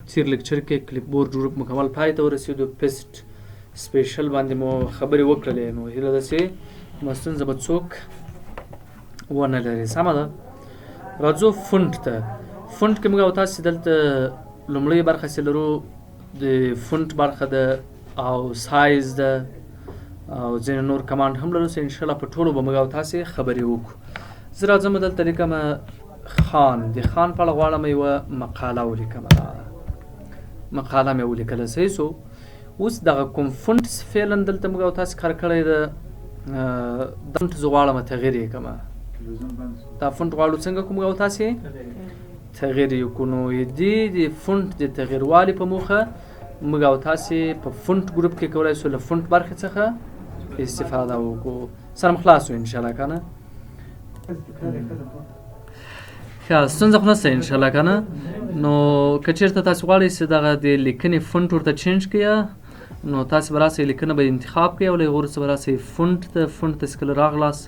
تیر لیکچر کې کلیپ بورډ ګروپ مکمل پای ته ورسېدو. پیسټ سپیشل باندې مو خبرې وکړلې، نو هیله ده چې ستونزه به څوک ونه لري. سمه ده. راځو فونټ ته. فونټ کې موږ او تاسې دلته لومړۍ برخه چې لرو د فونټ برخه ده او سایز ده او ځینې نور کمانډ هم لرو چې انشاءالله په ټولو به موږ او تاسې خبرې وکړو. زه راځم دلته لیکمه خان. د خان په اړه غواړم یوه مقاله ولیکمه. مقاله مې ولیکله. صحیح سو. اوس دغه کوم فونټ فعلا دلته موږ او تاسې کار کړی ده، دا فونټ زه غواړم تغییر یې کړمه. دا فونټ غواړو څنګه کوم او تاسې تغییر یې کړو. نو د فونټ د تغییروالي په موخه موږ او تاسې په فونټ ګروپ کې کولی شو له فونټ برخې څخه استفاده وکړو. سره مو خلاص شو انشاءالله که نه؟ ښه ستونزه خو نشته انشاءالله که نه؟ نو که چېرته تاسې غواړئ چې دغه د لیکنې فونټ ورته چینج کړئ، نو تاسې به راسئ لیکنه به انتخاب کړئ او له هغې وروسته به راسئ فونټ ته. فونټ ته چې کله راغلاست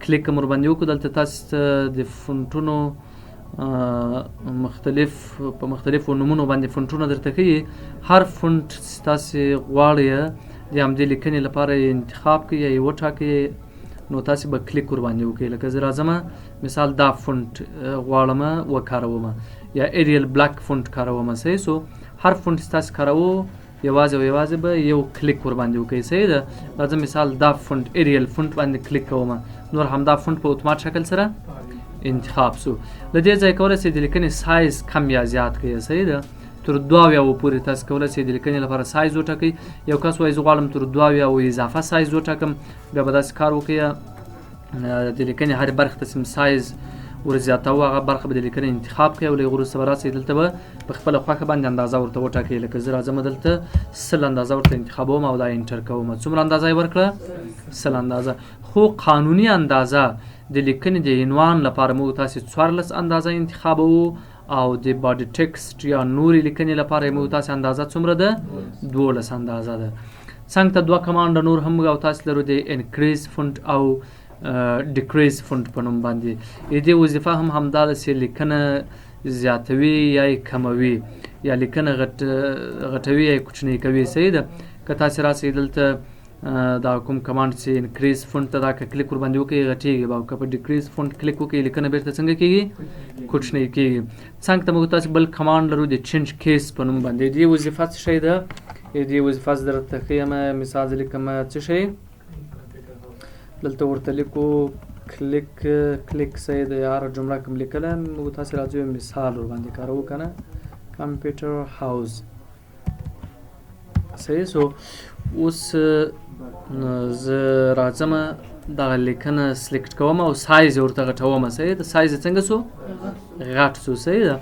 کلیک هم ورباندې وکړو. دلته تاسې ته د فونټونو په مختلفو نومونو باندې فونټونه درته ښیي. هر فونټ چې تاسې غواړئ د همدې لیکنې لپاره یې انتخاب کړئ یا یې وټاکئ، نو تاسې به کلیک ورباندې وکړئ. لکه زه راځمه مثال دا فونټ غواړمه وکارومه یا ایریل بلاک فونټ کارومه. صحیح سو. هر فونټ چې تاسې کاروو یوازې او یوازې به یو کلیک ورباندې وکړئ. صحیح ده. راځم مثال دا فونټ ایریل فونټ باندې کلیک کومه، نور همدا فونټ په اتومات شکل سره انتخاب سو. له دې ځایه کولی شئ د لیکنې سایز کم یا زیات کړئ. صحیح ده. تر 2 پورې تاسې کولی شئ د لیکنې لپاره سایز وټاکئ. یو کس وایي زه غواړم تر 2 اضافه سایز وټاکم، بیا به داسې کار وکړئ د لیکنې هرې برخې ته سایز ورزیاتوو، هغه برخه به د لیکنې انتخاب کړئ او له هغې وروسته به راسئ دلته به په خپله خوښه باندې اندازه ورته وټاکئ. لکه زه راځم دلته 100 اندازه ورته انتخابوم او دا انټر کوم. څومره اندازه یې ورکړه؟ 100 اندازه. خو قانوني اندازه د لیکنې د عنوان لپاره موږ تاسې 14 اندازه انتخابوو او د باډي ټکسټ یا نورې لیکنې لپاره موږ تاسې اندازه څومره ده؟ 12 اندازه ده. څنګ ته 2 کمانډ نور هم موږ او تاسې لرو د انکریز فونټ او ډیکریز فونټ په نوم باندې. دې وظیفه هم همدا ده چې لیکنه زیاتوي یا یې کموي، یا لیکنه غټوي یا یې کوچنۍ کوي. صحیح ده. که تاسې راسئ دلته دا کوم کمانډ چې انکریز فونټ ته دا که کلیک ورباندې وکړئ غټېږي، او که په ډیکریز فونټ کلیک وکړئ لیکنه بېرته څنګه کېږي؟ کوچنۍ کېږي. څنګ ته موږ تاسې بل کمانډ لرو د چینج کیس په نوم باندې. دې وظیفه څه شی ده؟ دې وظیفه زه درته ښیم. مثال زه لیکم څه شی دلته ورته لیکو کلیک. صحیح ده. هره جمله کوم لیکله موږ تاسې راځو یو مثال ورباندې کاروو که نه؟ کمپیوټر هاوس. صحیح سو. اوس زه راځم دغه لیکنه سلیکټ کوم او سایز یې ورته غټوم. صحیح ده. سایز یې څنګه سو؟ غټ سو. صحیح ده.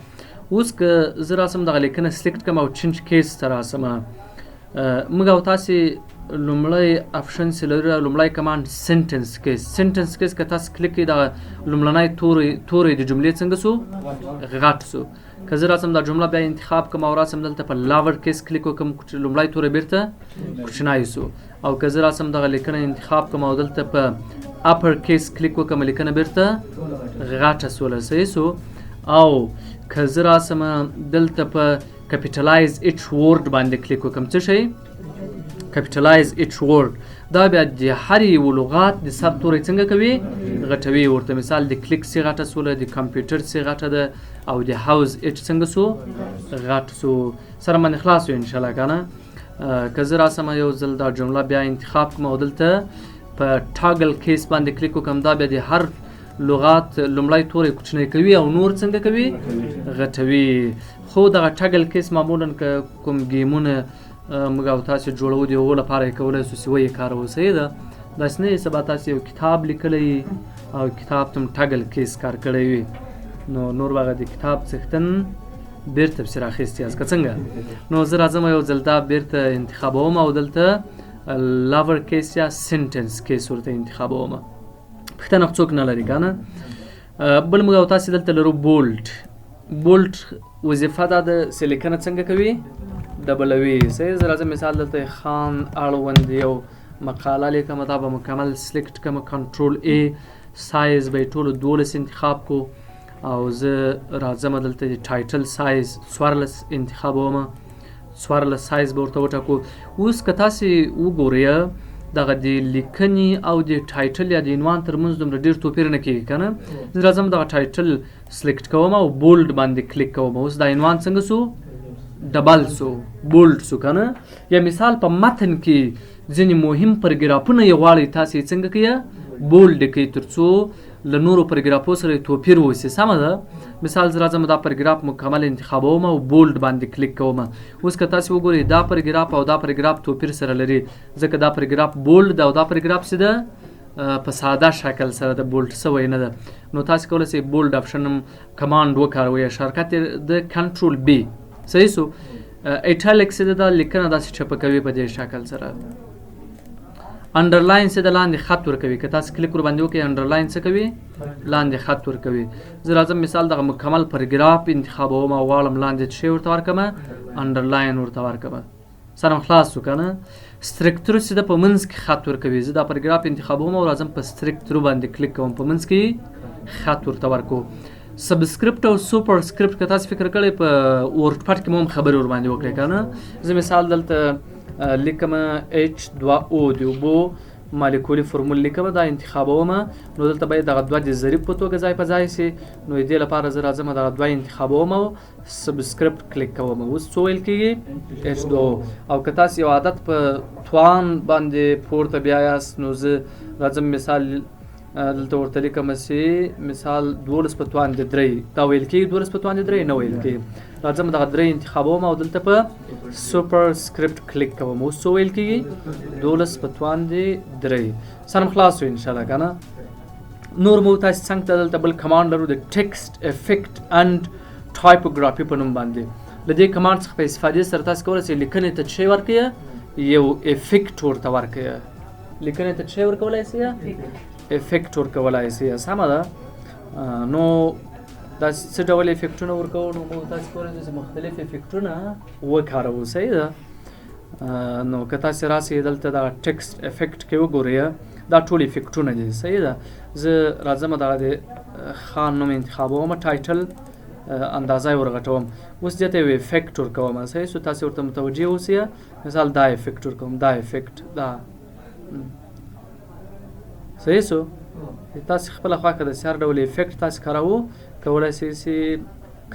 اوس که زه راسم دغه لیکنه سلیکټ کړم او چینج کیس ته راسم، موږ او تاسې لومړی اپشن چې لرو لومړی کمانډ سنټنس کیس. سنټنس کیس که تاسې کلیک کړئ دغه لومړنی توری د جملې څنګه سو؟ غټ سو. که زه راسم دا جمله بیا انتخاب کړم او راسم دلته په لاور کیس کلیک وکړم، لومړی توری بیرته کوچنی سو. او که زه راسم دغه لیکنه انتخاب کړم او دلته په اپر کیس کلیک وکړم لیکنه بیرته غټه سوله. صحیح سو. او که زه راسم دلته په کپیټلایز ایچ ورډ باندې کلیک وکړم، څه شی؟ کپیټلایز ایچ ورډ. دا بیا د هر یو لغات د سر توری څنګه کوي؟ غټوي ورته. مثال د کلیک سی غټه سوله، د کمپیوټر سی غټه ده، او د هاوس ایچ څنګه سو؟ غټ سو. سره باندې خلاص یو انشاءالله که نه؟ که زه راسم یو ځل دا جمله بیا انتخاب کړم او دلته په ټاګل کیس باندې کلیک وکړم، دا بیا د هر لغات لومړی توری کوچنی کوي او نور څنګه کوي؟ غټوي. خو دغه ټاګل کیس معمولا که کوم ګیمونه موږ او تاسې جوړو د هغو لپاره یې کولی شو چې ویې کاروو. صحیح ده. داسې نه وي سبا تاسې یو کتاب لیکلی او کتاب ته هم ټاګل کیس کار کړی وي، نو نور به هغه د کتاب څښتن بیرته پسې راخیستی یاست که څنګه؟ نو زه راځم یو ځل دا بیرته انتخابوم او دلته لاور کیس یا سنټنس کیس ورته انتخابوم. پوښتنه څوک نه لري که نه؟ بل موږ او تاسې دلته لرو بولډ. بولډ وظیفه دا ده چې لیکنه څنګه کوي؟ ډبلوي. صحیح. زه راځم مثال دلته خان اړوند یو مقاله لیکم، دا به مکمل سلیکټ کړم، کنټرول ای. سایز به یې ټولو 12 انتخاب کو او زه راځم دلته د ټایټل سایز 14 انتخابوم 14 سایز به ورته وټاکو. اوس که تاسې وګورئ دغه د لیکنې او د ټایټل یا د عنوان ترمنځ دومره ډېر توپیر نه کېږي که نه. زه راځم دغه ټایټل سلیکټ کوم او بولډ باندې کلیک کوم. اوس دا عنوان څنګه سو ډبل سو بولډ سو که نه. یا مثال په متن کې ځینې مهم پرګرافونه یې غواړئ تاسې یې څنګه کوئ بولډ کوئ تر څو له نورو پرګرافو سره توپیر وسي. سمه ده. مثال زه راځم دا پرګراف مکمل انتخابوم او بولډ باندې کلیک کوم. اوس که تاسې وګورئ دا پرګراف او دا پرګراف توپیر سره لري ځکه دا پرګراف بولډ ده او دا پرګراف څه ده په ساده شکل سره د بولډ شوی نه ده. نو تاسې کولی شئ بولډ آپشن هم کمانډ وکاروئ شارکت یې د کنټرول بی. صحیح سو. ایټالیکس د دا لیکنه داسې چپه کوي په دې شکل سره. انډرلاین څه د لاندې خط ورکوي. که تاسې کلیک ورباندې وکړئ انډرلاین څه کوي لاندې خط ورکوي. زه راځم مثال دغه مکمل پرګراف انتخابوم او غواړم لاندې څه شی ورته ورکړم انډرلاین ورته ورکړم. سره خلاص شو که نه. سټرکچر چې د په منځ کې خط ورکوي. زه دا پرګراف انتخابوم او راځم په سټرکچر باندې کلیک کوم په منځ کې خط ورته ورکو. سبسکرپټ او سوپر سکرپټ که تاسې فکر کړئ په ورډ پاډ کې مو هم خبرې ورباندې وکړئ که نه. زه مثال دلته لیکم H2O د اوبو مالیکولي فرمول لیکم دا انتخابوم. نو دلته باید دغه دوه د ضریب په توګه ځای په ځای سي. نو د دې لپاره زه راځم دغه دوه انتخابوم او سبسکرپټ کلیک کوم. اوس څه ویل کېږي H2O. او که تاسې یو عادت په توان باندې پورته بیایاست نو زه راځم مثال دلته ورته لیکم چې مثال 12 په توان د 3 دا ویل کېږي 12 په توان د 3 نه ویل کېږي. راځم دغه 3 انتخابوم او دلته په سوپر سکرپټ کلیک کوم. اوس څه ویل کېږي 12 په توان د 3. سم خلاص شو انشاءالله که نه. نور مو تاسې څنګه ته دلته بل کمانډ لرو د ټیکسټ افیکټ اند ټایپوګرافي په نوم باندې. له دې کمانډ څخه په استفادې سره تاسې کولی شئ لیکنې ته څه شی ورکړئ یو افیکټ ورته ورکړئ. لیکنې ته څه شی ورکولی شئ افیکټ ورکولی شئ. سمه ده. نو دا څه ډول افیکټونه ورکوو نو موږ تاسې کولی شئ چې مختلف افیکټونه وکاروو. صحیح ده. نو که تاسې راسئ دلته دا ټیکسټ افیکټ کې وګورئ دا ټول افیکټونه دي. صحیح ده. زه راځم دغه د خان نوم انتخابوم ټایټل اندازه یې ورغټوم. اوس دې ته یو افیکټ ورکوم. صحیح سو. تاسې ورته متوجه اوسئ. مثال دا افیکټ ورکوم دا افیکټ دا. صحیح سو. تاسې خپله خواکه د هر ډول افیکټ تاسې کاروو کولی شئ چې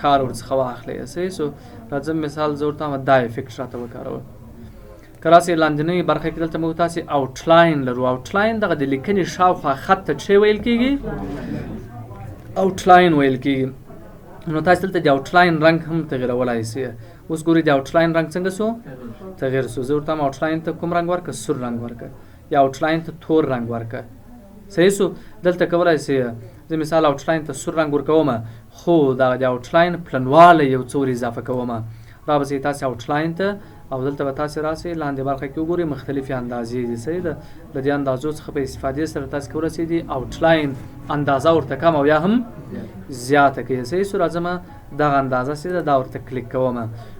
کار ورڅخه واخلئ. صحیح سو. راځم مثال زه ورته دا افیکټ راته وکاروم. که راسئ لاندنۍ برخه کې دلته موږ تاسې آوټلاین لرو. آوټلاین دغه د لیکنې شاوخوا خط ته څه ویل کېږي آوټلاین ویل کېږي. نو تاسې دلته د آوټلاین رنګ هم تغیرولی شئ. اوس ګورئ د آوټلاین رنګ څنګه سو تغیر سو. زه ورته هم آوټلاین ته کوم رنګ ورکړه سور رنګ ورکړه یا آوټلاین ته تور رنګ ورکړه. صحیح سو. دلته کولی شئ زه مثال آوټلاین ته سور رنګ ورکوم خو دغه د آوټلاین پلنوالی یو څه ور اضافه کوم. را به شئ تاسې آوټلاین ته او دلته به تاسې راسئ لاندې برخه کې وګورئ مختلفې اندازې دي. صحیح ده. له دې اندازو څخه په استفادې سره تاسې کولی شئ د آوټلاین اندازه ورته کم او یا هم زیاته کړئ. صحیح سو. راځم دغه اندازه چې ده دا ورته کلیک کوم.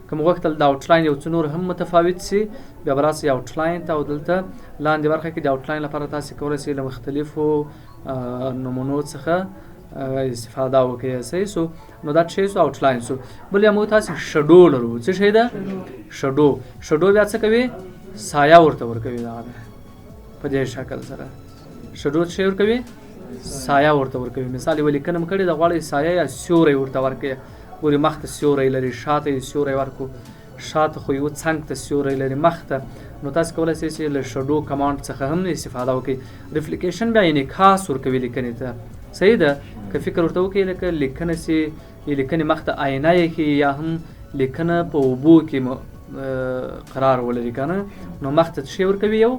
که مو غوښتل د آوټلاین یو څه نور هم متفاوت شي بیا به راسئ آوټلاین ته او دلته لاندې برخه کې د آوټلاین لپاره تاسې کولی شئ له مختلفو نمونو څخه استفاده وکړئ. صحیح سو. نو دا څه سو آوټلاین سو. بل یا موږ تاسې شډو لرو. څه شی ده شډو. شډو بیا څه کوي سایه ورته ورکوي. دغه په دې شکل سره شډو څه ورکوي سایه ورته ورکوي. مثال یوه لیکنه م کړې ده غواړئ سایه یا سیوری ورته ورکړئ. ګورئ مخ ته سیوری لري شاته یې سیوری ورکړو. شاته خو یوه څنګ ته سیوری لري مخ ته. نو تاسې کولی شئ چې له شډو کمانډ څخه هم استفاده وکړئ. ریفلیکیشن بیا انعکاس ورکوي لیکنې ته. صحیح ده. که فکر ورته وکړئ لکه لیکنه چې لیکنې مخ ته آینه یې کړي یا هم لیکنه په اوبو کې قرار ولري که نه نو مخ ته څه ورکوي یو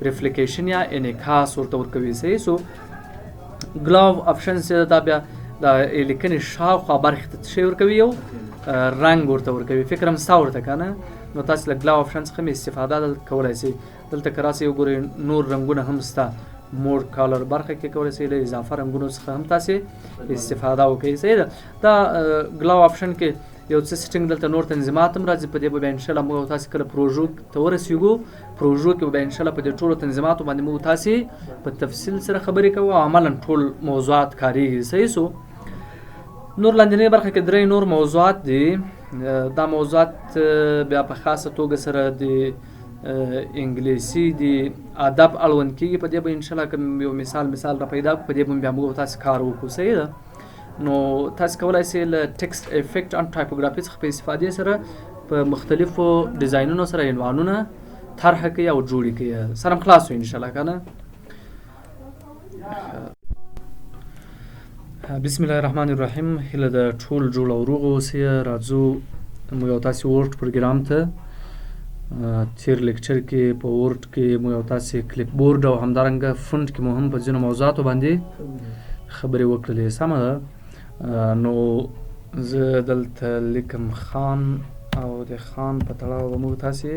ریفلیکیشن یا انعکاس ورته ورکوي. صحیح سو. ګلاو آپشن چې دا بیا د لیکنې شاوخوا برخې ته څه ورکوي یو رنګ ورته ورکوي. فکر هم ستا ورته که نه نو تاسې له ګلاو آپشن څخه هم استفاده کولی شئ. دلته که راسئ وګورئ نور رنګونه هم سته. مور کالر برخه کې کولی شئ له اضافه رنګونو څخه هم تاسې استفاده وکړئ. صحیح ده. دا ګلاو آپشن کې یو څه سیټینګ دلته نور تنظیمات هم راځي. په دې به بیا انشاءالله موږ تاسې کله پروژو ته ورسېږو پروژو کې به بیا انشاءالله په دې ټولو تنظیماتو باندې موږ تاسې په تفصیل سره خبرې کوو او عملا ټول موضوعات کارېږي. صحیح سو. نور لاندنۍ برخه کې 3 نور موضوعات دي. دا موضوعات بیا په خاصه توګه سره د انګلیسي د ادب اړوند کېږي. په دې به انشاءالله کوم یو مثال را پیدا کړو، په دې به بیا موږ تاسو کار وکړو. صحیح ده؟ نو تاسو کولی شئ له ټکسټ افیکټ ان ټایپوګرافي څخه په استفادې سره په مختلفو ډیزاینونو سره عنوانونه طرحه کړئ او جوړې کړئ. سره هم خلاص شو انشاءالله که نه؟ بسم الله الرحمن الرحیم. هیله ده ټول جوړ او روغ اوسئ. راځو موږ یو تاسې ورډ پروګرام ته. تیر لیکچر کې په ورډ کې موږ یو تاسې کلیپ بورډ او همدارنګه فونټ کې مو هم په ځینو موضوعاتو باندې خبرې وکړلې. سمه ده؟ نو زه دلته لیکم خان او د خان په تړاو به موږ تاسې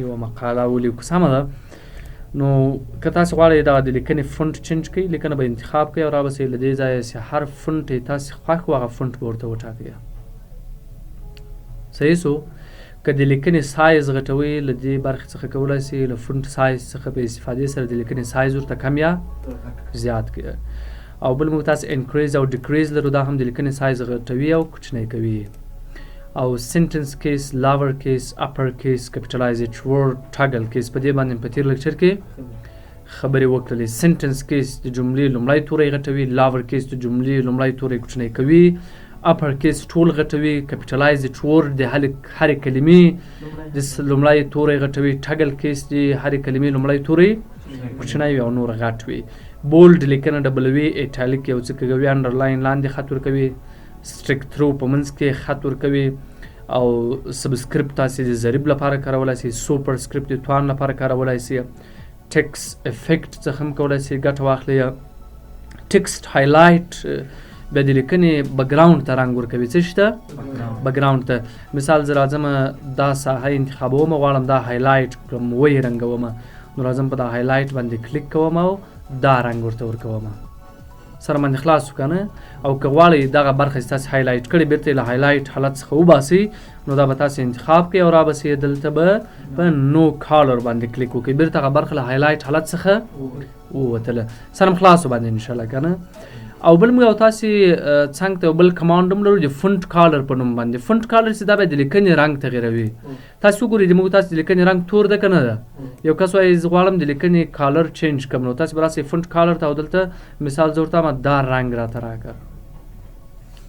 یوه مقاله ولیکو. سمه ده؟ نو که تاسو غواړئ دغه د لیکنې فونټ چینج کړئ، لیکنه به انتخاب کړئ او رابسئ له دې ځایه چې هر فونټ یې تاسې خوښ و هغه فونټ به ورته وټاکئ. صحیح سو؟ که د لیکنې سایز غټوئ، له دې برخې څخه کولی شئ له فونټ سایز څخه په استفادې سره د لیکنې سایز ورته کم یا زیات کړئ. او بل موږ تاسې انکریز او ډیکریز لرو، دا هم د لیکنې سایز غټوي او کوچنی کوي. او سنټنس کیس، لاور کیس، اپر کیس، کپیټلایزډ ورډ، ټاګل کیس، په دې باندې په تیر لیکچر کې خبرې وکړلې. سنټنس کیس د جملې لومړی توری غټوي، لاور کیس د جملې لومړی توری کوچنی کوي، اپر کیس ټول غټوي، کپیټلایزډ ورډ د هرې کلمې د لومړی توری غټوي، ټاګل کیس د هرې کلمې لومړی توری کوچنی وي او نور غټ وي. بولډ لیکنه ډبلوي، ایټالیک یو څه کوي، انډرلاین لاندې خط ورکوي، سټریک تھرو په منځ کې خط ورکوي، او سبسکرپټ تاسې د ضریب لپاره کارولای شئ، سوپر سکرپټ د توان لپاره کارولای شئ، ټکس افیکټ څخه هم کولی شئ ګټه واخلئ. ټکسټ هایلایټ بیا د لیکنې بکګراوند ته رنګ ورکوي. څه شته؟ بکګراوند ته. مثال زه راځم دا ساحه انتخابوم، غواړم دا هایلایټ کړم، ویې رنګومه، نو راځم په دا هایلایټ باندې کلیک کوم او دا رنګ ورته ورکوم. سره باندې خلاص شو که نه؟ او که غواړئ دغه برخه چې تاسې هایلایټ کړې بېرته یې له هایلایټ حالت څخه وباسئ، نو دا به تاسې انتخاب کړئ او رابسئ دلته به په نو کالر باندې کلیک وکړئ، بېرته هغه برخه له هایلایټ حالت څخه ووتله. سره هم خلاص باندې انشاءالله که نه؟ او بل موږ یو تاسې څنګ ته یو بل کمانډ هم لرو د فونټ کالر په نوم باندې. فونټ کالر چې دا به د لیکنې رنګ تغیروي. تاسې وګورئ د موږ تاسې د لیکنې رنګ تور ده که نه ده؟ یو کس وایي زه غواړم د لیکنې کالر چینج کړم، نو تاسې به راسئ فونټ کالر ته او دلته مثال زه ورته وایم دا رنګ راته راکړه،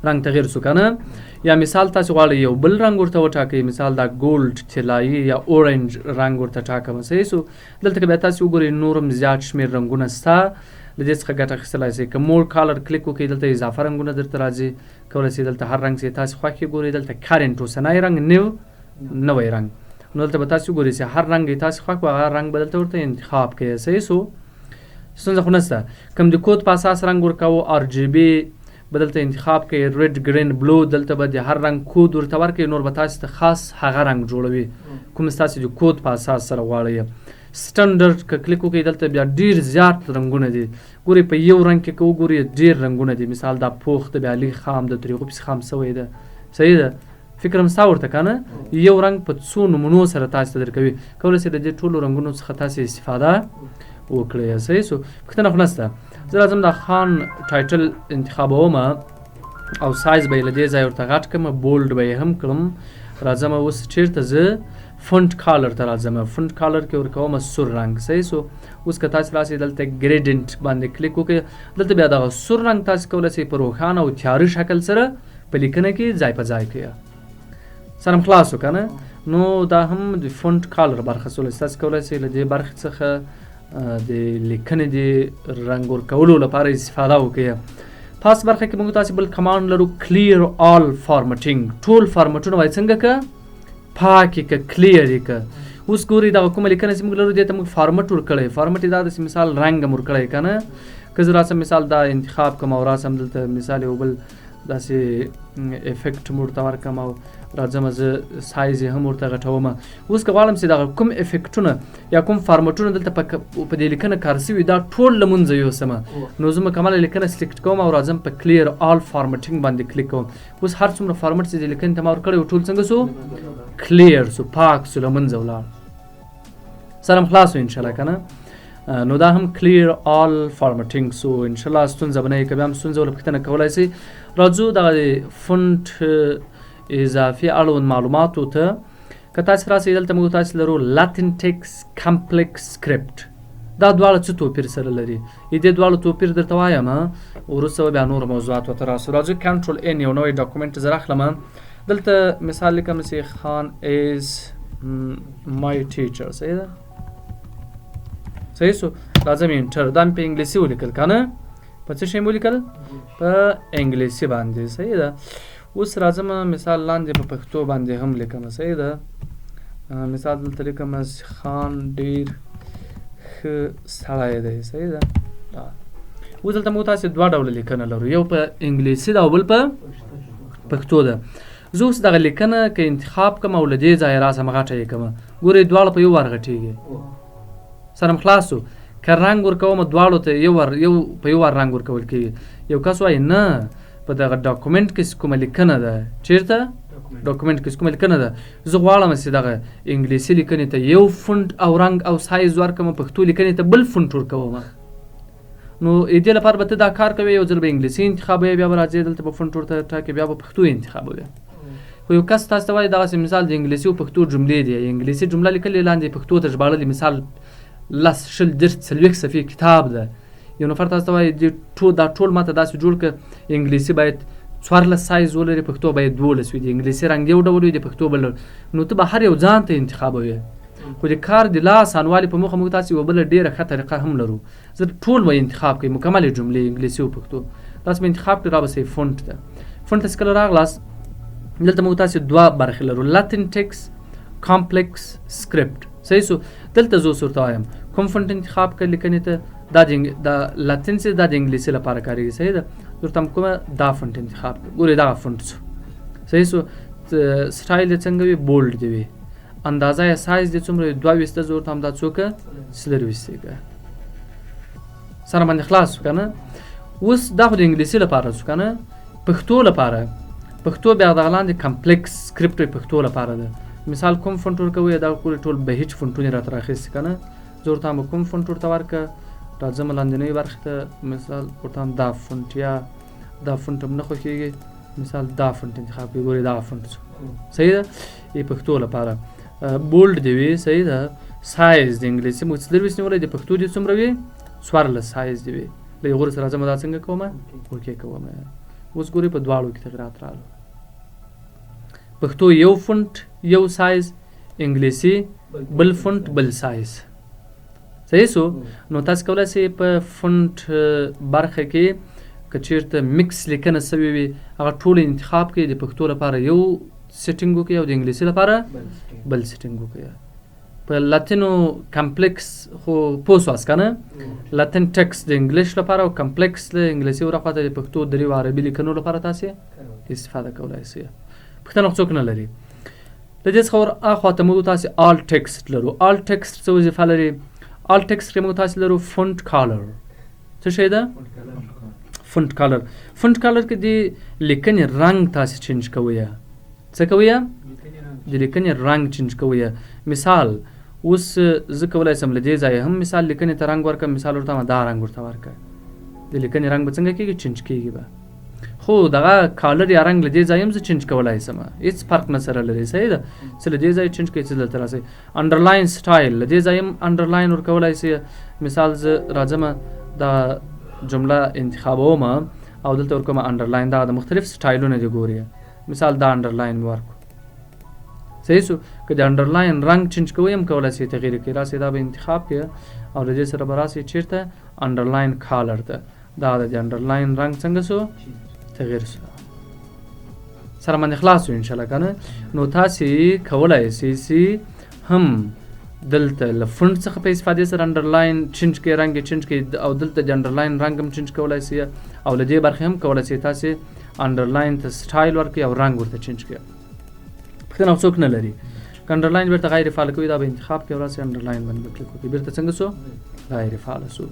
رنګ تغیر شو که نه؟ یا مثال تاسې غواړئ یو بل رنګ ورته وټاکئ، مثال دا ګولډ، طلایي یا اورنج رنګ ورته ټاکم. صحیح شو؟ دلته که بیا تاسې وګورئ نور هم زیات شمېر رنګونه شته، له دې څخه ګټه اخیستلی شئ. که مور کالر کلیک وکړئ دلته اضافه رنګونه درته راځي، کولی شئ دلته هر رنګ چې تاسې خوښ یې ګورئ، دلته کرنټ اوسنی رنګ، نوی رنګ، نو دلته به تاسې وګورئ چې هر رنګ یې تاسې خوښ و هغه رنګ به دلته ورته انتخاب کړئ. صحیح شو؟ ستونزه خو نشته. کوم د کود په اساس رنګ ورکوو، آر جی بي به دلته انتخاب کړئ، ریډ ګرین بلو، دلته به د هر رنګ کود ورته ورکړئ، نور به تاسې ته خاص هغه رنګ جوړوي کوم ستاسې د کود په اساس سره غواړئ. سټنډرډ که کلیک وکړئ دلته بیا ډېر زیات رنګونه دي. ګورئ په یو رنګ کې که وګورئ ډېر رنګونه دي. مثال دا پوخ د بیا لږ خام د تریغو پسې خام شوی ده. صحیح ده؟ فکر هم ستا ورته که نه؟ یو رنګ په څو نمونو سره تاسې ته درکوي، کولی شئ د دې ټولو رنګونو څخه تاسې استفاده وکړئ. صحیح شو؟ پوښتنه خو نشته. زه راځم دا خان ټایټل انتخابوم او سایز به یې له دې ځایه ورته غټ کړم، بولډ به یې هم کړم. راځم اوس چېرته زه فونټ کالر ته راځم، فونټ کالر کې ورکوم سور رنګ. صحیح شو؟ اوس که تاسې راسئ دلته ګریډنټ باندې کلیک وکړئ، دلته بیا دغه سور رنګ تاسې کولی شئ په روښانه او تیاره شکل سره په لیکنه کې ځای په ځای کړئ. سره هم خلاص شو که نه؟ نو دا هم د فونټ کالر برخه شوله چې تاسې کولی شئ له دې برخې څخه د لیکنې د رنګ ورکولو لپاره استفاده وکړئ. پاس برخه کې موږ تاسې بل کمانډ لرو، کلیر آل فارمټینګ. ټول فارمټونه باید څنګه که پاک یې که، کلیر یې که. اوس ګورئ دغه کومه لیکنه چې موږ لرو دې ته موږ فارمټ ورکړی، فارمټ یې دا داسې مثال رنګ هم ورکړی که نه؟ که زه راسم مثال دا انتخاب کړم او راسم دلته مثال یو بل داسې افیکټ م ورته ورکړم او راځم زه سایز یې هم ورته غټوم. اوس که غواړم چې دغه کوم افیکټونه یا کوم فارمټونه دلته په دې لیکنه کار شوي دا ټول له منځه یوسمه، نو زه مکمله لیکنه سلیکټ کوم او راځم په کلیر آل فارمټینګ باندې کلیک کوم. اوس هر څومره فارمټ چې دې لیکنې ته ما ورکړی و ټول څنګه شو؟ کلیر شو، پاک شو، له منځه ولاړ. سره هم خلاص شو انشاءالله که نه؟ نو دا هم کلیر آل فارمټینګ سو ان شاء الله ستونزه به نه وي که بیا هم ستونزه ولا پوښتنه کولی شئ. راځو دغه فونټ اضافي اړوند معلوماتو ته. که تاسې راسئ دلته موږ تاسې لرو لاتین ټیکس کمپلیکس سکرپټ. دا دواړه څه توپیر سره لري؟ دې دواړو توپیر درته وایم وروسته به بیا نور موضوعات ورته راسو. راځو کنټرول ان یو نوی ډاکومنټ زه راخلم. دلته مثال لیکم چې خان از مای ټیچر. صحیح ده؟ صحیح سو. راځم انټر. دا مې په انګلیسي ولیکل که نه؟ په څه شی مې ولیکل؟ په انګلیسي باندې. صحیح ده؟ اوس راځم مثال لاندې په پښتو باندې هم لیکم. صحیح ده؟ مثال دلته لیکم خان ډېر ښه سړی دی. صحیح ده؟ اوس دلته موږ تاسې دوه ډوله لیکنه لرو، یو په انګلیسي ده او بل په پښتو ده. زه اوس دغه لیکنه که انتخاب کړم او له دې ځایه راسم غټه یې کړم، ګورئ دواړه په یو وار غټېږي. سره م خلاص شو. که رنګ ورکوم دواړو ته په یو وار رنګ ورکول کېږي. یو کس وایي نه په دغه ډاکومنټ کې کومه لیکنه ده. چېرته؟ ډاکومنټ کې کومه لیکنه ده. زه غواړم چې دغه انګلیسي لیکنې ته یو فونټ او رنګ او سایز ورکړم، پښتو لیکنې ته بل فونټ ورکوم. نو دې لپاره به ته دا کار کوې، یو ځل به انګلیسي انتخابوې، بیا به راځې دلته به فونټ ورته ټاکې، بیا به پښتو انتخابوې. خو یو کس تاسو ته وایي دغسې مثال د انګلیسي او پښتو جملې دي، انګلیسي جمله لیکلې لاندې پښتو ته ژباړلې، مثال 10 20 30 40 صفحې کتاب ده. یو نفر تاسو ته وایي دا ټول ماته داسې جوړ کړه، انګلیسي باید 14 سایز ولري، پښتو باید 12 وي، د انګلیسي رنګ یو ډول وي، د پښتو بل ډول. نو ته به هر یو ځان ته انتخابوې. خو د کار د لا اسانوالي په موخه موږ تاسې یوه بله ډېره ښه طریقه هم لرو. زه ټول به انتخاب کوئ، مکملې جملې انګلیسي او پښتو تاسې به انتخاب کړئ. رابسئ فونټ ته. فونټ ته چې کله راغلاست دلته موږ تاسې دوه برخې لرو، لاتین ټیکس کمپلیکس سکرپټ. صحیح سو. دلته زه اوس ورته وایم کوم فونټ انتخاب کړئ لیکنې ته. دا لاتین چې دا د انګلیسي لپاره کارېږي. صحیح ده؟ ورته هم کومه دا فونټ انتخاب کړئ. ګورئ دغه فونټ شو. صحیح سو. سټایل یې څنګه وي؟ بولډ دی وي. اندازه یې سایز دی څومره وي؟ 22 زه ورته همدا څوکه 24 که سره باندې خلاص شو که نه. اوس دا خو د انګلیسي لپاره شو که نه. پښتو لپاره پښتو بیا دغه لاندې کمپلیکس سکرپټ پښتو لپاره ده. مثال کوم فونټ ورکوئ؟ دا ټول بهیج فونټونه راته راخیستي که نه. زه ورته هم کوم فونټ ورته ورکړه. راځم لاندنۍ برخې ته، مثال ورته هم دا فونټ یا دا فونټ هم نه خوښېږي، مثال دا فونټ انتخاب کړئ. ګورئ دغه فونټ شو. صحیح ده؟ یې پښتو لپاره بولډ دی وي. صحیح ده؟ سایز د انګلیسي مو 24 نیولی، د پښتو دې څومره وي؟ 14 سایز دی وي. له هغو سره راځم دا څنګه کومه؟ اوکې کومه. اوس ګورئ په دواړو کې تغیرات راغلل. پښتو یو فونټ یو سایز، انګلیسي بل فونټ بل سایز. صحیح سو. نو تاسو کولی شئ په فونټ برخه کې که چېرته مکس لیکنه سوې وي هغه ټول انتخاب کړئ. د پښتو لپاره یو سیټینګ وکړئ او د انګلیسي لپاره بل سیټینګ وکړئ. په لاتینو کمپلیکس خو پوه سواست که نه؟ لاتین ټیکس د انګلیش لپاره او کمپلیکس د انګلیسي ورخواته د پښتو دریو عربي لیکنو لپاره تاسې استفاده کولی شئ. پوښتنه خو څوک نه لري. له دې څخه ور اخواته موږ تاسې آل ټیکسټ لرو. آل ټیکسټ څه وظیفه لري؟ آل ټیکسټ کې موږ تاسې لرو فونټ کالر. څه شی ده؟ فونټ کالر. فونټ کالر کې د لیکنې رنګ تاسې چینج کوئ. څه کوئ؟ د لیکنې رنګ چینج کوئ. مثال اوس زه کولی شم له دې ځایه هم مثال لیکنې ته رنګ ورکړم. مثال ورته دا رنګ ورته ورکړه. د لیکنې رنګ به څنګه کېږي؟ چینج کېږي به. خو دغه کالر یا رنګ له دې ځایه هم زه چینج کولی شم، هېڅ فرق نه سره لري. صحیح ده؟ څه له دې ځایه چینج کوئ، څه دلته راسئ. انډرلاین سټایل له دې ځایه هم انډرلاین ورکولی شئ. مثال زه راځم دا جمله انتخابوم او دلته ورکوم انډرلاین. دا د مختلف سټایلونه دي ګورئ. مثال دا انډرلاین مې ورکړو. صحیح سو. که د انډرلاین رنګ چینج کوئ هم کولی شئ تغیر کړئ. راسئ دا به انتخاب کړئ او له دې سره به راسئ چېرته؟ انډرلاین کالر ته. دا د انډرلاین رنګ څنګه سو؟ تغیر شو. سره باندې خلاص شو انشاءالله که نه. نو تاسې کولی شئ چې هم دلته له فونټ څخه په استفادې سره انډرلاین چینج کړئ، رنګ یې چینج کړئ او دلته د انډرلاین رنګ هم چینج کولی شئ او له دې برخې هم کولی شئ تاسې انډرلاین ته سټایل ورکړئ او رنګ ورته چینج کړئ. پوښتنه خو څوک نه لري. که انډرلاین بیرته غیر فعاله کوئ دا به انتخاب کړئ او راسئ انډرلاین باندې کلیک وکړئ. بیرته څنګه شو؟ غیر فعاله شو.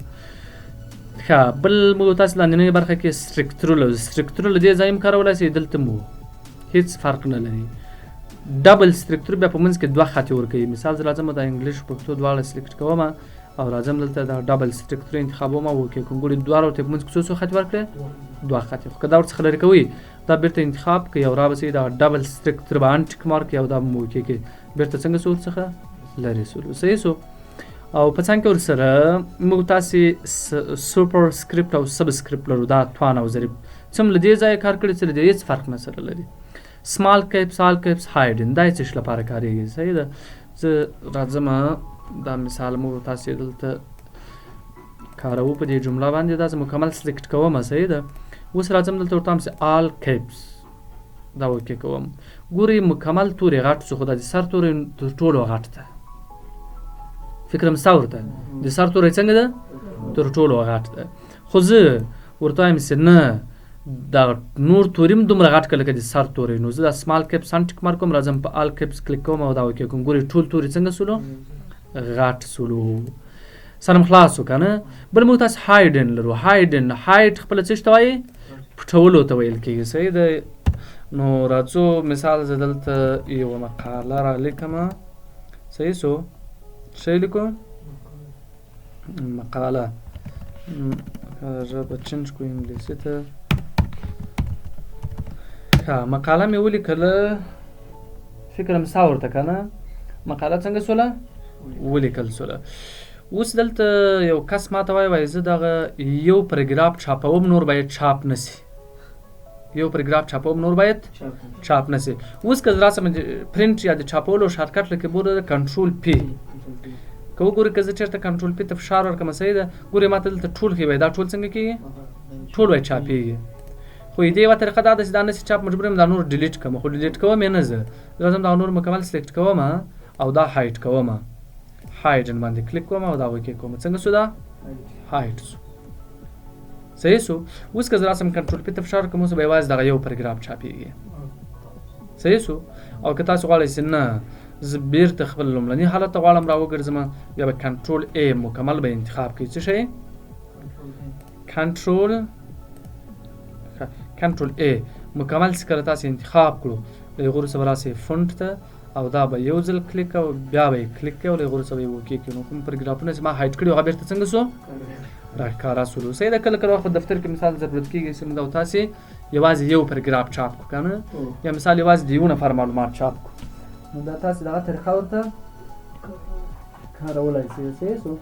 ښه. بل موږ تاسې لاندنۍ برخه کې سټرکچرل سټرکچرل دې ځای هم کارولی شئ. دلته مو هېڅ فرق نه لري. ډبل سټرکچر بیا په منځ کې دوه خطې ورکوي. مثال زه راځم د انګلیش پښتو دواړه سلیکټ کوم او راځم دلته دا ډبل سټرکچر انتخابوم او اوکې کوم ګوري دواړو ته موږ څو خط ورکړي 2 خط خو دا ورڅخه لري کوي دا بیرته انتخاب کوي او را بسې دا ډبل سټرکچر باندې ټیک مارک یو دا مو کې کې بیرته څنګه څو څخه لري صحیح سو او په څنګه ور سره موږ تاسو سوپر سکرپټ او سب سکرپټ لرو دا توان او ضریب څوم لدی ځای کار کړی چې لدی هیڅ فرق نه سره لري سمال کیپس آل کیپس هایډن دا څه لپاره کاریږي صحیح ده زه راځم دا مثال مو تاسو دلته کارو په دې جمله باندې دا مکمل سلیکټ کوم صحیح ده اوس راځم دلته ورته چې آل کیپس دا وکې کوم ګوري مکمل توري غټ څه خدای سر توري ټولو غټ ده فکر مستور ده د سر توري څنګه ده تر ټولو غټ ده خو زه ورته مې نه دا نور توریم دومره غټ کله کې د سر توري نو زه د سمال کیپ سانټیک مارکوم راځم په آل کیپس کلیک کوم او دا وکې کوم ګوري ټول توري څنګه سولو غټ سولو سرم خلاص وکنه بل مو تاسو هایډن لرو هایډن هایډ خپل څه شتوي پټولو ته ویل کېږي صحیح ده نو راځو مثال زه دلته یو مقاله را لیکم صحیح سو څه لیکم مقاله ژبه چینج کو انګلیسي ته ښه مقاله مې ولیکله فکر مې سا ورته که نه مقاله څنګه سوله ولیکل سوله اوس دلته یو کس ماته وایي زه دغه یو پرګراف چاپوم نور باید چاپ نسی یو پرګراف چاپوم نور باید چاپ نسی اوس که راسم پرنټ یا د چاپولو شارټکټ له کیبورډ کنټرول پی که وګورئ که زه چېرته کنټرول پی ته فشار ورکړم صحیح ده ګورئ ماته دلته ټول ښیي دا ټول څنګه کېږي ټول باید چاپېږي خو دې یوه طریقه دا ده چې دا نسي چاپ مجبور یم دا نور ډیلیټ کړم خو ډیلیټ کوم یې نه زه راځم دا نور مکمل سلیکټ کوم او دا هایډ کوم هایډن باندې کلیک کوم او دا اوکې کوم څنګه سو دا هایډ سو صحیح سو اوس که زه راسم کنټرول پی ته فشار کوم اوس به یوازې دغه یو پرګراف چاپېږي صحیح سو او که تاسو غواړئ چې نه زه بیرته خپل لومړني حالت ته غواړم را وګرځم بیا به کنټرول ای مکمل به انتخاب کړئ څه شی کنټرول ای مکمل چې کله تاسو انتخاب کړو د هغو وروسته به راسئ فونټ ته او دا به یو ځل کلیک او بیا به یې کلیک کوئ او د هغو وروسته به یې اوکې کړئ نو کوم پرګرافونه چې ما هایډ کړي هغه بیرته څنګه سو راښکاره سولو صحیح ده کله کله وخت په دفتر کې مثال ضرورت کېږي چې موږ او تاسې یوازې یو پرګراف چاپ کړو که نه یا مثال یوازې د یو نفر معلومات چاپ کړو نو دا تاسې دغه طریقه ورته کارولی شئ صحیح سو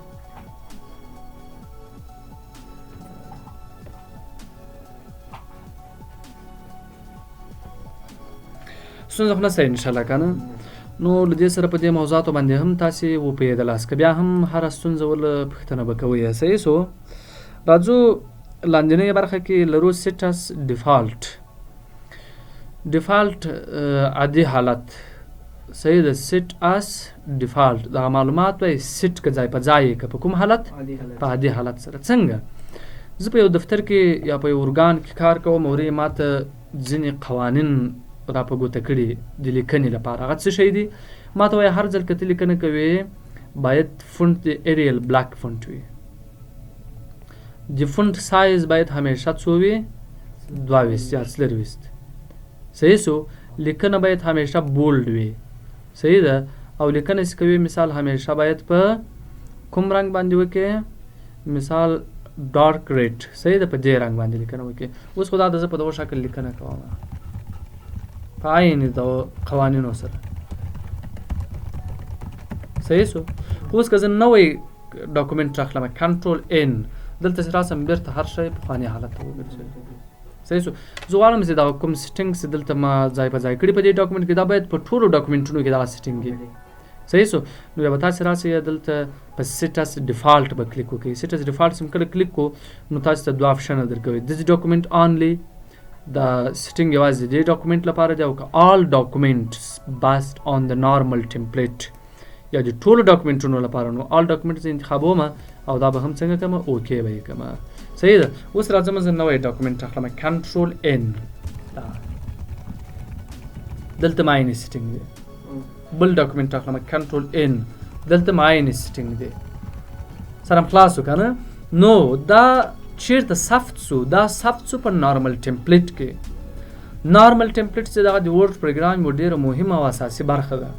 ستونزه خو نشته انشاءالله که نه نو له دې سره په دې موضوعاتو باندې هم تاسې وپوهېدلاست که بیا هم هره ستونزه ول پوښتنه به کوئ صحیح سو راځو لاندنۍ برخه کې لرو سیټس ډیفالټ عادي حالت صحیح ده سیټ اس ډیفالټ دغه معلومات وایي سیټ که ځای په ځای که په کوم حالت په عادي حالت سره څنګه زه په یو دفتر کې یا په یو ارګان کې کار کوم او ما ته ځینې قوانین را په ګوته کړي د لیکنې لپاره هغه څه شی دي ما ته وایي هر ځل که ته لیکنه کوې باید فونټ د ایریل بلاک فونټ وي د فونټ سایز باید همیشه څو وي 22 یا 24 صحیح سو لیکنه باید همیشه بولډ وي صحیح ده او لیکنه چې کوي مثال همیشه باید په کوم رنګ باندې وکړي مثال ډارک ریډ صحیح ده په دې رنګ باندې لیکنه وکړي اوس خو دا د زه په دغه شکل لیکنه کوم په عین د قوانینو سره صحیح سو اوس که زه نوی ډاکومنټ راخلم کنټرول ان دلته چې راسم بیرته هر شی پخواني حالت ته وګرځوي صحیح سو زه غواړم چې دغه کوم سیټینګ چې دلته ما ځای په ځای کړي په دې ډاکومنټ کې دا باید په ټولو ډاکومنټونو کې دغه سیټینګ وي صحیح سو نو بیا به تاسې راسئ دلته په سیټس ډیفالټ به کلیک وکړئ سیټس ډیفالټ چې کله کلیک کړو نو تاسو ته 2 آپشنه درکوي دس ډاکومنټ اونلی دا سیټینګ یوازې د دې ډاکومنټ لپاره دی او که آل ډاکومنټس بیسډ آن د نارمل ټمپلیټ یا د ټولو ډاکومنټونو لپاره نو آل ډاکومنټس انتخابوم او دا به هم څنګه کوم اوکې به یې کوم صحیح ده اوس راځم زه نوی ډاکومنټ اخلم کنټرول ان دلته ما عیني سیټینګ دی بل ډاکومنټ اخلم کنټرول ان دلته ما عیني سیټینګ دی سره خلاص وکنه نو دا چیرته ثبت سو دا ثبت سو په نارمل ټمپلیټ کې نارمل ټمپلیټ چې دغه د ورډ پروګرام یو ډېره مهمه او اساسي برخه ده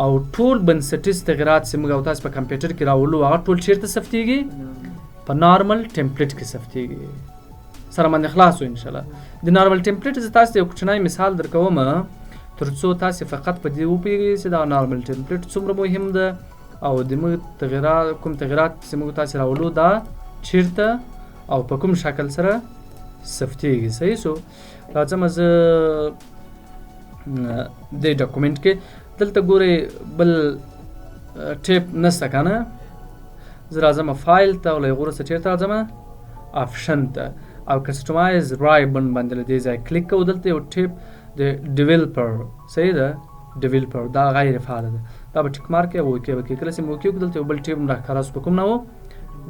او ټول بنسټیز تغیرات چې موږ او تاسو په کمپیوټر کې راولو هغه ټول چیرته ثبتېږي؟ په نارمل ټمپلیټ کې ثبتېږي. سره باندې خلاصو ان شاء الله. د نارمل ټمپلیټ زه تاسو ته یو کوچنی مثال درکوم تر څو تاسو فقط په دې وپوهیږئ چې دا نارمل ټمپلیټ څومره مهم ده او د موږ کوم تغیرات چې موږ تاسو راولو دا چیرته او په کوم شکل سره ثبتېږي. صحیح شو. راځم زه د ډاکومنټ کې دلته ګورئ بل ټیپ نشته که نه. زه راځم فایل ته او له هغې وروسته چېرته راځم آپشن ته او کسټمایز رایبن باندې له دې ځای کلیک کوو. دلته یو ټیپ د ډیولپر صحیح ده ډیولپر دا غیر فعاله ده دا به ټیک مارک یا اوکې وکړئ. کله چې مو اوکې وکړو دلته یو بل ټیپ راښکاره شو په کوم نه و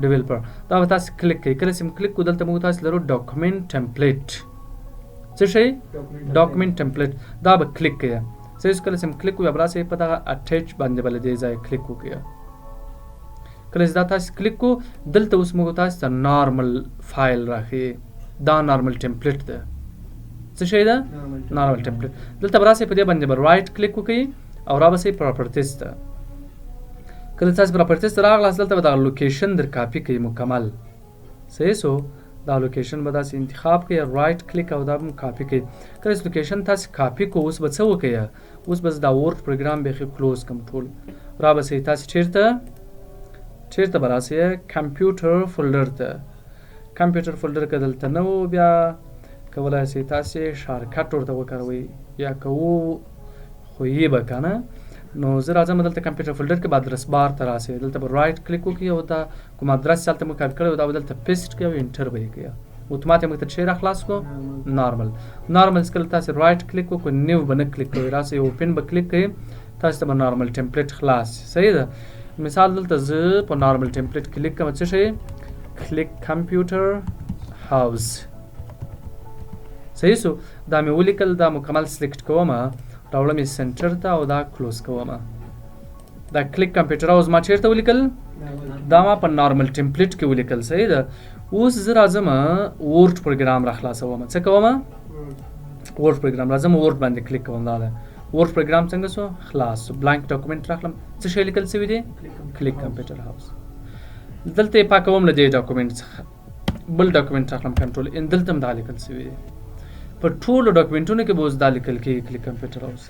ډیولپر دا به تاسو کلیک کوئ. کله چې مو کلیک کړو دلته موږ تاسو لرو ډاکومنټ ټمپلیټ څه شی ډاکومنټ ټمپلیټ دا به کلیک کوئ. صحیح کله چې مو کلیک کوئ بیا راسئ په دغه اټیچ باندې به له دې ځای کلیک وکړئ. کله چې دا تاسو کلیک کو دلته اوس موږ تاسو ته نارمل فایل راښیي دا نارمل ټمپلیټ ده. څه شی ده نارمل ټمپلیټ. دلته به راسئ په دې باندې به رایټ کلیک وکړئ او را به سئ پراپرټیز ته. کله تاسو پراپرټیز ته راغلاست دلته به دغه لوکیشن در کاپي کوئ مکمل. صحیح شو. دا لوکیشن به داسې انتخاب کړئ رایټ کلیک او دا به کاپي کړئ. کله چې لوکیشن تاسو کاپي کو اوس به څه وکړئ اوس به دا ورډ پروګرام بیخي کلوز کړم ټول. را به سئ تاسو چیرته به راسئ کمپیوټر فولډر ته. کمپیوټر فولډر که دلته نه و بیا کولی شئ تاسې شارکټ ورته وکاروئ یا کوو خو یې به که نه نو زه راځم دلته کمپیوټر فولډر کې به ادرس بار ته راسئ دلته به رایټ کلیک وکړئ او دا کوم ادرس چې هلته مو کاپي کړی و دا به دلته پیسټ کړئ او انټر به یې کړئ. اتومات موږ ته څه راخلاص کړو نارمل. نارمل کله تاسې رایټ کلیک وکړو نیو به نه کلیک کوئ راسئ اوپن به کلیک کوئ تاسو ته به نارمل ټمپلیټ خلاص. صحیح ده. مثال دلته زه په نارمل ټمپلیټ کلیک کوم څه شی کلیک کمپیوټر هاوس. صحیح شو. دا مې ولیکل دا مکمل سلیکټ کوم راوړم یې سنټر ته او دا کلوز کوم. دا کلیک کمپیوټر هاوس ما چیرته ولیکل دا ما په نارمل ټمپلیټ کې ولیکل. صحیح ده. اوس زه راځم ورډ پروګرام راخلاصوم. څه کوم ورډ پروګرام راځم ورډ باندې کلیک کوم. دا ده ورډ پروګرام څنګه شو خلاص شو. بلانک ډاکومنټ راخلم څه شی لیکل شوي دی کلیک کمپیوټر هاوس. دلته یې پاکوم له دې ډاکومنټ څخه بل ډاکومنټ راخلم کنټرول ان دلته هم دا لیکل شوي دی. په ټولو ډاکومنټونو کې به اوس دا لیکل کېږي کلیک کمپیوټر هاوس.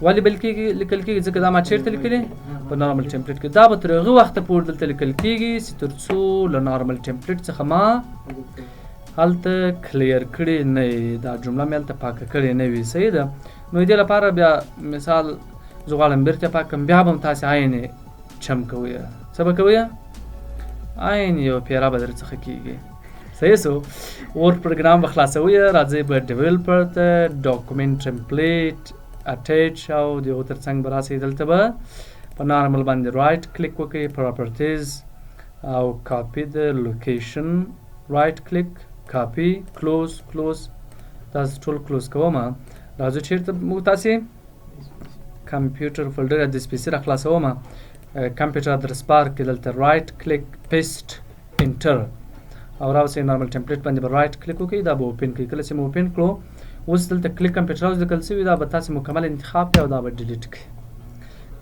ولې بل کېږي لیکل کېږي ځکه دا ما چیرته لیکلې په نارمل ټمپلیټ کې. دا به تر هغه وخته پورې دلته لیکل کېږي چې تر څو له نارمل ټمپلیټ څخه ما هلته کلیر کړې نه وي دا جمله مې هلته پاکه کړې نه وي. صحیح ده. نو دې لپاره بیا مثال زه غواړم بیرته پاک کړم بیا به هم تاسې عین چم کوئ. څه به کوئ عین یو پیره به در څخه کېږي. صحیح شو. ورډ پروګرام به خلاصوئ راځئ به ډیولپر ته ډاکومنټ ټمپلیټ اټیچ او د هغو تر څنګ به راسئ دلته به په نارمل باندې رایټ کلیک وکړئ پراپرټیز او کاپي د لوکیشن رایټ کلیک کاپي کلوز تاسو ټول کلوز کوم. راځو چیرته موږ تاسې کمپیوټر فولډر د سپیسي راخلاصوم کمپیوټر ادرس بار کې دلته رایټ کلیک پیسټ انټر او راوسئ نارمل ټمپلیټ باندې به رایټ کلیک وکړئ دا به اوپن کړئ. کله چې مو اوپن کړو اوس دلته کلیک کمپیوټر هاوس لیکل شوي دا به تاسې مکمل انتخاب کړئ او دا به ډیلیټ کړئ.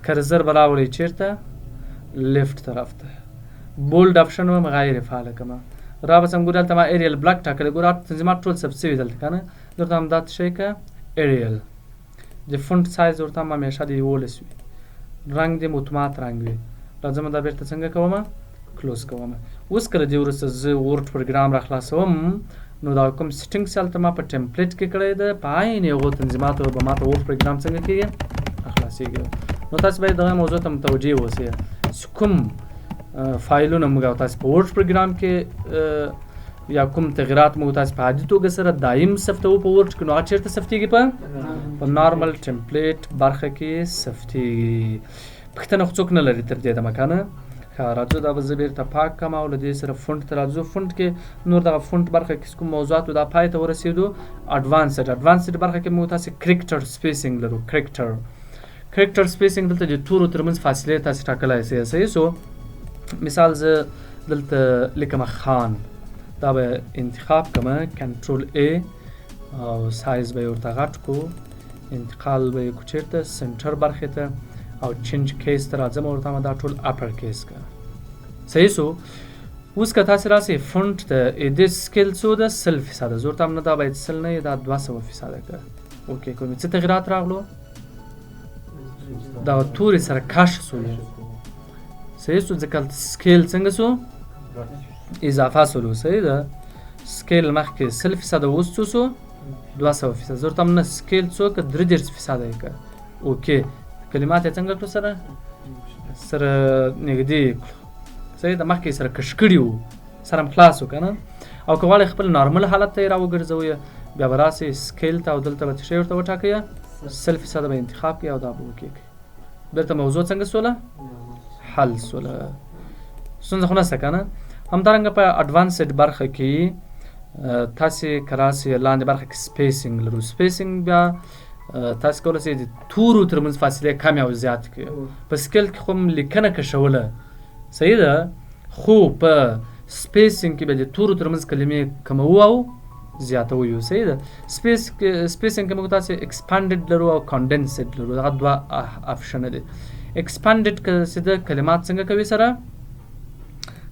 کرزر به راوړئ چیرته لیفټ طرف ته. بولډ آپشن به غیر فعاله کړم. را به څنګه ګورئ هلته ما ایریل بلاک ټاکلی ګوره تنظیمات ټول ثبت شوي دلته که نه درته همدا شی که ایریل د فونټ سایز ورته هم همیشه د 11 وي رنګ دې اتومات رنګ وي. راځم دا بیرته څنګه کوم کلوز کوم. اوس کله دې وروسته زه ورډ پروګرام راخلاصوم نو دا کوم سیټینګز هلته ما په ټمپلیټ کې کړی ده په عین هغو تنظیماتو به ما ته ورډ پروګرام څنګه کېږي راخلاصېږي. نو تاسو باید دغه موضوع ته متوجه اوسئ چې کوم فایلونه موږ او تاسو په ورډ پروګرام کې یا کوم تغیرات موږ تاسو په عادي توګه سره دایم ثبتوو په ورډ کې نو هغه چېرته ثبتېږي په نارمل ټمپلیټ برخه کې ثبتېږي. پوښتنه خو څوک نه لري تر دې دمه که نه. راځو دا به زه بیرته پاک کړم او له دې سره فونټ ته راځو. فونټ کې نور دغه فونټ برخه کې کوم موضوعات دا پای ته ورسېدو. اډوانسډ برخه کې موږ تاسې کرکټر سپیسینګ لرو. کرکټر سپیسینګ دلته د تورو ترمنځ فاصلې تاسې ټاکلی شئ. صحیح شو. مثال زه دلته لیکم خان دا به انتخاب کړم کنټرول ای او سایز به یې ورته غټ کړو انتقال به یې کړو چېرته سنټر برخې ته او چینج کیس ته راځم ورته دا ټول اپر کیس کا صحیح سو اوس که تاسو راسي فونټ د دې سکیل څو د 100% زور تام نه دا باید 100 نه دا 200% کا اوکې کوم څه تغیرات راغلو دا توري سره کاش سو صحیح سو ځکه سکیل څنګه سو اضافه سو صحیح ده سکیل مخکې 100% اوس څو سو 200% زور تام نه سکیل څو که 3% کا اوکې کلمات څنګه کړو سره نږدې صحیح د مخکې سره کشکړي وو سره خلاص وکنه او که غواړئ خپل نارمل حالت ته یې راوګرځوئ بیا به راسئ سکیل ته او دلته به څه شی ورته وټاکئ 100% به انتخاب کړئ او دا به وکړئ بیرته موضوع څنګه سوله حل سوله ستونزه خو نشته که نه همدارنګه په اډوانسډ برخه کې تاسې که راسئ لاندې برخه کې سپیسینګ لرو سپیسینګ بیا تاسو کولی شئ د تورو ترمنځ فاصلې کمې او زیات کړئ په سکیل کې خو لیکنه کشوله صحیح ده خو په سپیسینګ کې به د تورو ترمنځ کلمې کموو او زیاتوو یو صحیح ده سپیسینګ کې موږ تاسې ایکسپانډډ لرو او کانډنسډ لرو دغه دوه آپشنه دي ایکسپانډډ که څه ده کلمات څنګه کوي سره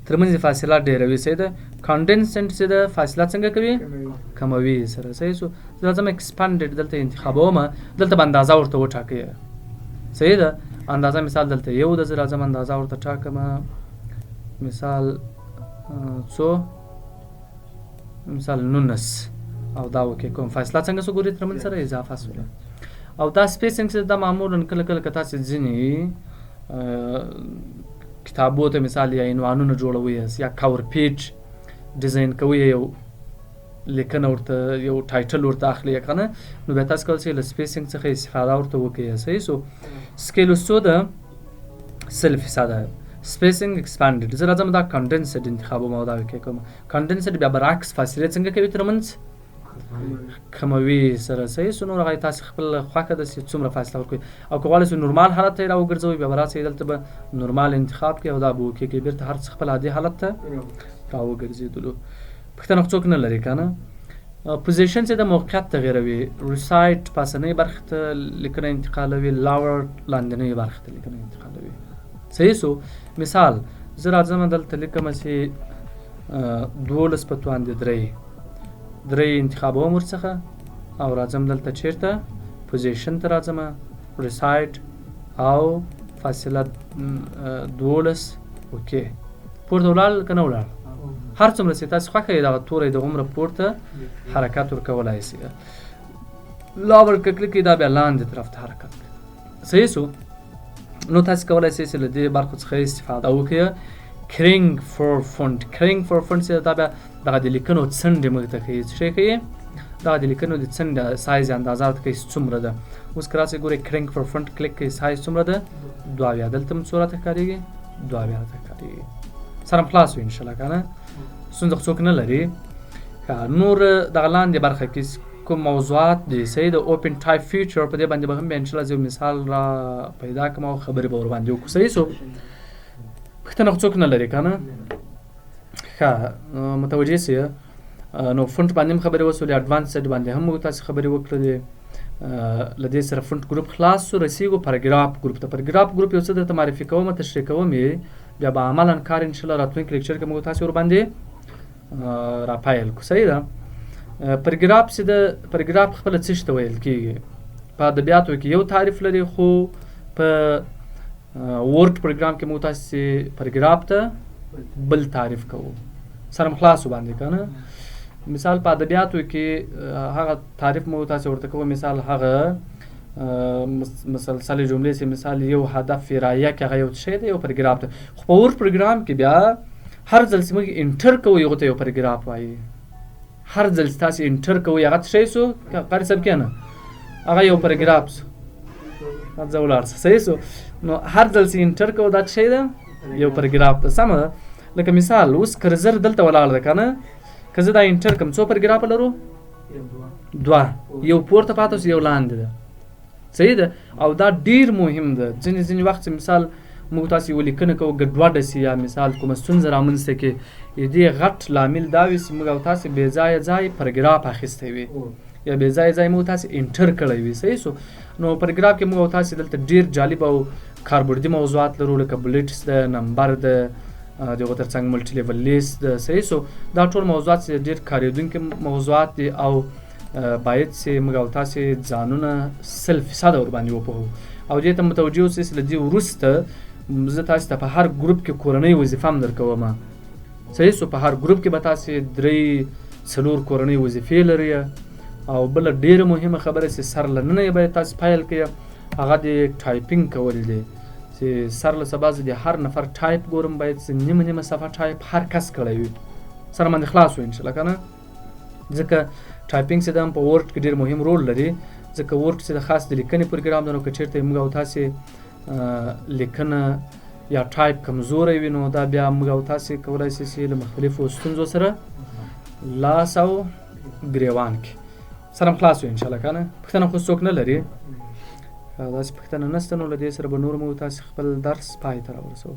ترمنځ فاصله ډېروي صحیح ده کانډنسډ څه ده فاصله څنګه کوي کموي سره صحیح سو زه راځم ایکسپانډډ دلته انتخابوم دلته به اندازه ورته وټاکئ صحیح ده اندازه مثال دلته یو ده زه راځم اندازه ورته ټاکم مثال څو مثال 19 او دا وکې کوم فاصله څنګه سو ګورئ ترمنځ سره اضافه سوله او دا سپیسینګ دا معمولا کله کله که تاسې ځینې کتابو ته مثال یا عنوانونه جوړوئ یا کاور پیج ډیزاین کوئ یو لیکنه ورته یو ټایټل ورته اخلي که نه نو بیا تاسو کولی شئ له سپیسینګ څخه استفاده ورته وکړئ صحیح سو سکیل اوس څو ده 100% سپیسینګ ایکسپانډډ زه راځم دا کانډنسډ انتخابوم او دا وکې کوم کانډنسډ بیا برعکس فاصلې څنګه کوي ترمنځ کموي سره صحیح سو نو هغه تاسو خپل خوښه ده چې څومره فاصله ورکوئ او که غواړئ چې نورمال حالت ته یې راوګرځوئ بیا به راسئ دلته به نورمال انتخاب کړئ او دا به وکې بیرته هر څه خپل عادي حالت ته راوګرځېدلو پوښتنه خو څوک نه لري که نه پوزیشن چې د موقعیت تغیروي ریسایټ پاسنۍ برخې ته لیکنه انتقالوي لاور لاندنۍ برخې ته لیکنه انتقالوي صحیح سو مثال زه راځم دلته لیکم چې 12 په توان درې انتخابوم ورڅخه او راځم دلته چیرته پوزیشن ته راځم ریسایټ او فاصله 12 اوکې پورته ولاړ که نه ولاړ هر څومره چې تاسو خوښه یې دغه توری دغومره پورته حرکت ورکولی شي لاور که کلیک کړئ دا بیا لاندې طرف ته حرکت کوي صحیح سو نو تاسو کولی شئ چې له دې برخو څخه استفاده وکړئ کرینګ فور فونټ کرینګ فور فونټ چې دا بیا دغه د لیکنو څنډې موږ ته کوي څه شی کوي دغه د لیکنو د څنډه سایز اندازه ورته کوي څومره ده اوس که راسئ ګورئ کرینګ فور فونټ کلیک کوئ سایز څومره ده 22 دلته هم څو راته ښکارېږي 22 راته ښکارېږي سره خلاص وي انشاءالله که نه ستونزه خو څوک نه لري نور دغه لاندې برخه کې کوم موضوعات دي صحیح د اوپن ټایپ فیچر په دې باندې به هم بیا انشاءالله یو مثال را پیدا کړم او خبرې به ورباندې وکړو صحیح سو پوښتنه خو څوک نه لري که نه ښه متوجه سئ نو فونټ باندې هم خبرې وسولې اډوانسډ باندې هم موږ تاسې خبرې وکړلې له دې سره فونټ ګروپ خلاص سو رسیږو پرګراف ګروپ ته پرګراف ګروپ یو څه درته معرفي کوم تشریح کوم یې بیا به عملا کار انشاءالله راتلونکي لیکچر کې موږ تاسې ورباندې راپایل کړو صحیح ده پرګراف چې د پرګراف خپله څه شي ته ویل کېږي په ادبیاتو کې یو تعریف لري خو په ورډ پروګرام کې موږ تاسې پرګراف ته بل تعریف کوو سره خلاصو باندې که نه مثال په ادبیاتو کې هغه تعریف موږ تاسې ورته کوو مثال هغه مسلسل جملې چې مثال یو هدف رایه کې هغه یو شی دی یو پرګراف دی خو په ورډ پروګرام کې بیا هر ځل چې موږ انټر کوو هغه ته یو پرګراف وایي هر ځل چې تاسې انټر کوئ هغه څه شی سو قاري صاحب کښېنه هغه یو پرګراف سو ځه ولاړ سه صحیح سو نو هر ځل چې انټر کوو دا څه شی ده یو پرګراف ده سمه ده لکه مثال اوس کرزر دلته ولاړ ده که نه که زه دا انټر کړم څو پرګرافه لرو 2 یو پورته پاته یو لاندې ده صحیح ده او دا ډیر مهم ده ځینې وخت مثال موږ تاسې یو لیکنه کوو ګډوډه سي یا مثال کومه ستونزه رامنځته کړي دې غټ لامل دا وي چې موږ او تاسې بې ځایه ځای پرګراف اخیستی وي یا بې ځایه ځای موږ تاسې انټر کړی وي صحیح سو نو پرګراف کې موږ او تاسې دلته ډیر جالب او کاربوردي موضوعات لرو لکه بلیټس د نمبر د دغه ترڅنګ ملټي لیول لیست د صحیح سو دا ټول موضوعات چې ډېر کارېدونکي موضوعات دي او باید چې موږ او تاسې ځانونه 100% ورباندې وپوهو او دې ته متوجه اوسئ چې له دې وروسته زه تاسې ته په هر ګروپ کې کورنۍ وظیفه هم درکوم صحیح سو په هر ګروپ کې به تاسې 3-4 کورنۍ وظیفې لرئ او بله ډېره مهمه خبره چې سر له ننه یې باید تاسې پیل کړئ هغه د ټایپینګ کول دی چې سر له سبا زه د هر نفر ټایپ ګورم باید چې نیمه صفحه ټایپ هر کس کړی وي سره باندې خلاص وي انشاءالله که نه ځکه ټایپینګ چې د هم په ورډ کې ډېر مهم رول لري ځکه ورډ چې د خاص د لیکنې پروګرام دی نو که چېرته موږ او تاسې لیکنه یا ټایپ کمزوری وي نو دا بیا موږ او تاسې کولی شئ چې له مختلفو ستونزو سره لاس او ګریوان کې سره هم خلاص وي انشاءالله که نه پوښتنه خو څوک نه لري داسې پوښتنه نشته نو له دې سره به نور مو تاسې خپل درس پای ته راورسوو